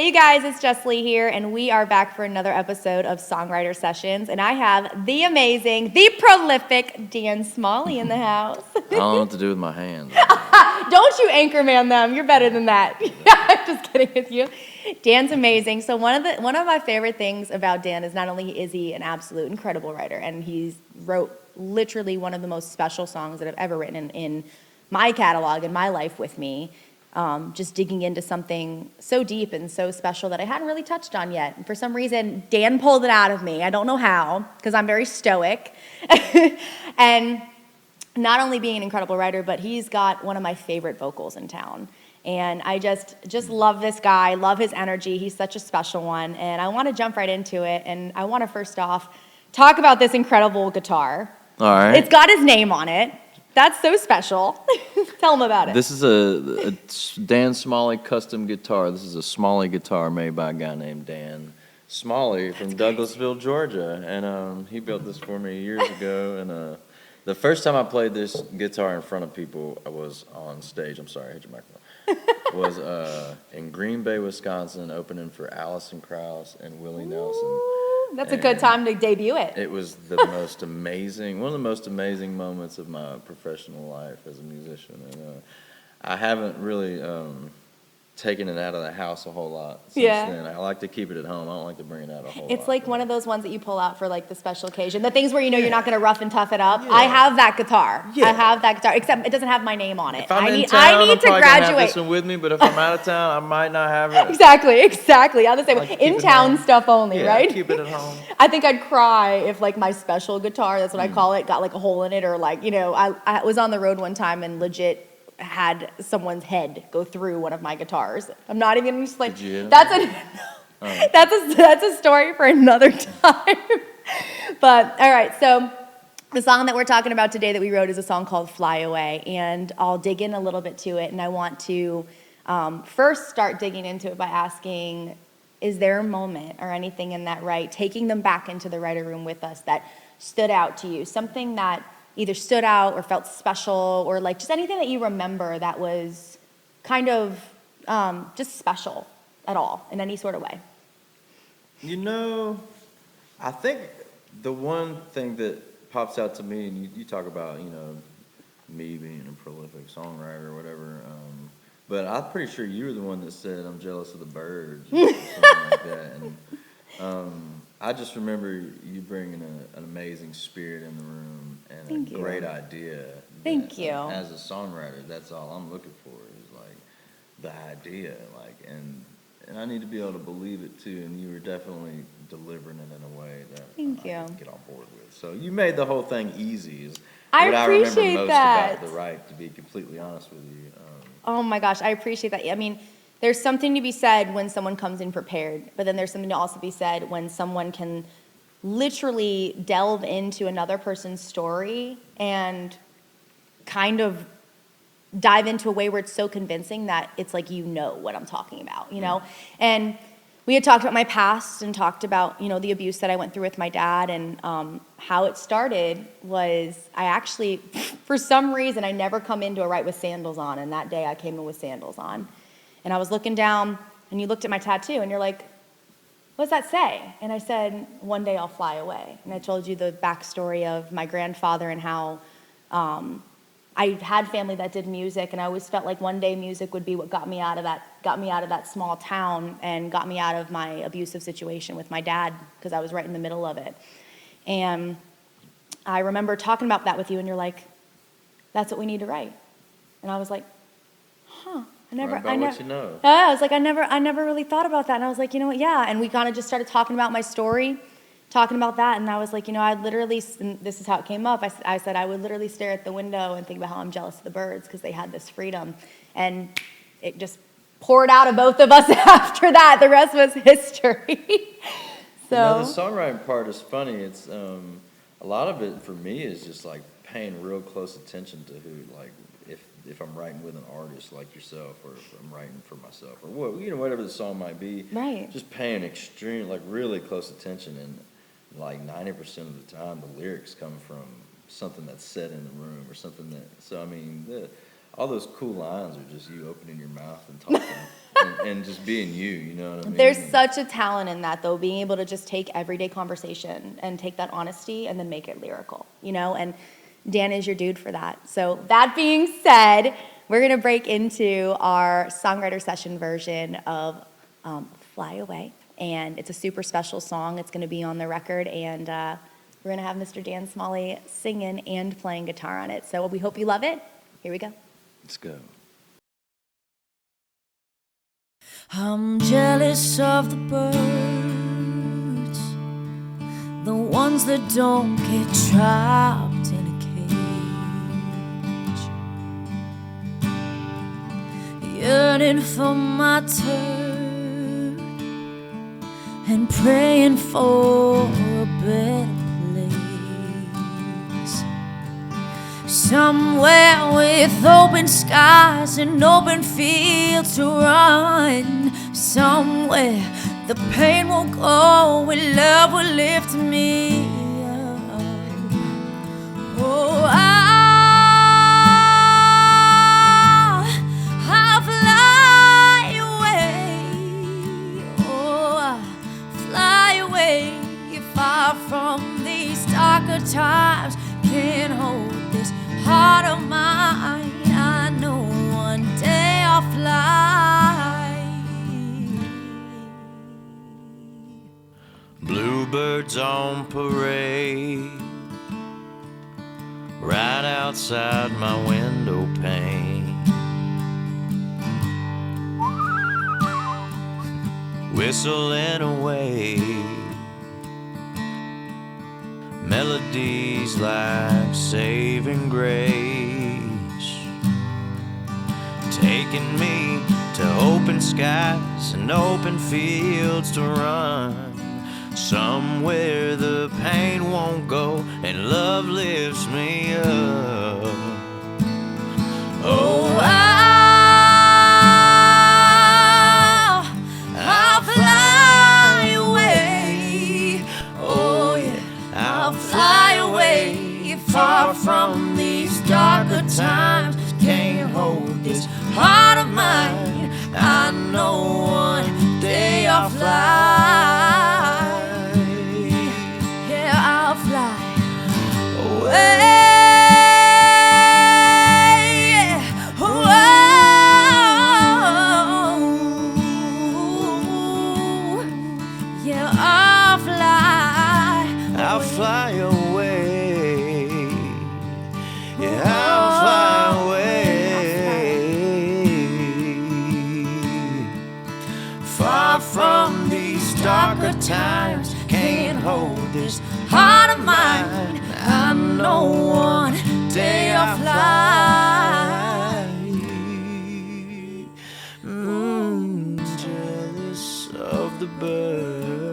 Hey you guys, it's Jesslee here, and we are back for another episode of Songwriter Sessions, and I have the amazing, the prolific Dan Smalley in the house. I don't know what to do with my hands. Don't you anchorman them, you're better than that. I'm just kidding with you. Dan's amazing. So one of my favorite things about Dan is not only is he an absolute incredible writer, and he's wrote literally one of the most special songs that I've ever written in my catalog, in my life with me. Just digging into something so deep and so special that I hadn't really touched on yet. And for some reason, Dan pulled it out of me. I don't know how, because I'm very stoic. And not only being an incredible writer, but he's got one of my favorite vocals in town. And I just love this guy, love his energy. He's such a special one. And I want to jump right into it. And I want to first off talk about this incredible guitar. All right. It's got his name on it. That's so special. Tell him about it. This is a Dan Smalley custom guitar. This is a Smalley guitar made by a guy named Dan Smalley from Douglasville, Georgia. And he built this for me years ago. And the first time I played this guitar in front of people, I was on stage. I'm sorry, I hit your microphone. Was in Green Bay, Wisconsin, opening for Alison Krauss and Willie Nelson. That's a good time to debut it. It was one of the most amazing moments of my professional life as a musician. And I haven't really taken it out of the house a whole lot since then. I like to keep it at home. I don't like to bring it out a whole lot. It's like one of those ones that you pull out for like the special occasion. The things where you know you're not going to rough and tough it up. Yeah. I have that guitar. Yeah. I have that guitar, except it doesn't have my name on it. If I'm in I town, need I'm to probably graduate. Gonna have this one with me, but if I'm out of town, I might not have it. Exactly. I'm the same way. In town stuff only, right? Keep it at home. I think I'd cry if like my special guitar, that's what I call it, got like a hole in it, or like, you know, I was on the road one time and legit had someone's head go through one of my guitars. I'm not even gonna explain. Did you? That's a story for another time. But all right, so the song that we're talking about today that we wrote is a song called Fly Away, and I'll dig in a little bit to it, and I want to first start digging into it by asking, is there a moment or anything in that write, taking them back into the writer room with us, that stood out to you, something that either stood out or felt special, or like just anything that you remember that was kind of just special at all in any sort of way? You know, I think the one thing that pops out to me, and you talk about, you know, me being a prolific songwriter or whatever, but I'm pretty sure you were the one that said, I'm jealous of the birds, or something like that. And I just remember you bringing an amazing spirit in the room and a great idea. Thank you. As a songwriter, that's all I'm looking for, is like the idea, like, and I need to be able to believe it too. And you were definitely delivering it in a way that I can get on board with. So you made the whole thing easy. Is I what appreciate I remember most that. about the write, to be completely honest with you. Oh my gosh, I appreciate that. I mean, there's something to be said when someone comes in prepared, but then there's something to also be said when someone can literally delve into another person's story and kind of dive into a way where it's so convincing that it's like, you know what I'm talking about, you know? And we had talked about my past and talked about, you know, the abuse that I went through with my dad, and how it started was I actually, for some reason, I never come into a write with sandals on, and that day I came in with sandals on. And I was looking down, and you looked at my tattoo, and you're like, what does that say? And I said, one day I'll fly away. And I told you the backstory of my grandfather and how I had family that did music, and I always felt like one day music would be what got me out of that small town and got me out of my abusive situation with my dad, because I was right in the middle of it. And I remember talking about that with you, and you're like, that's what we need to write. And I was like, huh. What you know. I was like, I never really thought about that. And I was like, you know what, yeah. And we kind of just started talking about my story, talking about that. And I was like, you know, I literally, and this is how it came up. I said I would literally stare at the window and think about how I'm jealous of the birds because they had this freedom. And it just poured out of both of us after that. The rest was history. So, you know, the songwriting part is funny. It's a lot of it for me is just like paying real close attention to who, like, if I'm writing with an artist like yourself, or if I'm writing for myself, or what, you know, whatever the song might be, right? Just paying really close attention, and like 90% of the time, the lyrics come from something that's said in the room, or something that. So I mean, all those cool lines are just you opening your mouth and talking. and just being you know what I mean? There's such a talent in that, though, being able to just take everyday conversation and take that honesty and then make it lyrical, and Dan is your dude for that. So that being said, we're going to break into our songwriter session version of Fly Away, and it's a super special song. It's going to be on the record, and we're going to have Mr. Dan Smalley singing and playing guitar on it. So we hope you love it. Here we go. Let's go. I'm jealous of the birds, the ones that don't get trapped in a cage, yearning for my turn and praying for a better place, somewhere with open skies and open fields to run, somewhere the pain won't go and love will lift me up. Oh, I'll fly away. Oh, I'll fly away far from these darker times. Can't hold this heart of mine. I know one day I'll fly. Bluebirds on parade, right outside my window pane. Whistling away, melodies like saving grace, taking me to open skies and open fields to run, somewhere the pain won't go and love lifts me up. Oh, I'll fly away. Oh yeah, I'll fly away far from these darker times. Can't hold this heart of mine. I know one day I'll fly. Yeah, I'll fly away. Yeah, I'll fly away. Yeah, I'll fly away. Far from these darker times. Can't hold this heart of mine. I know one day I'll fly. Jealous of the birds.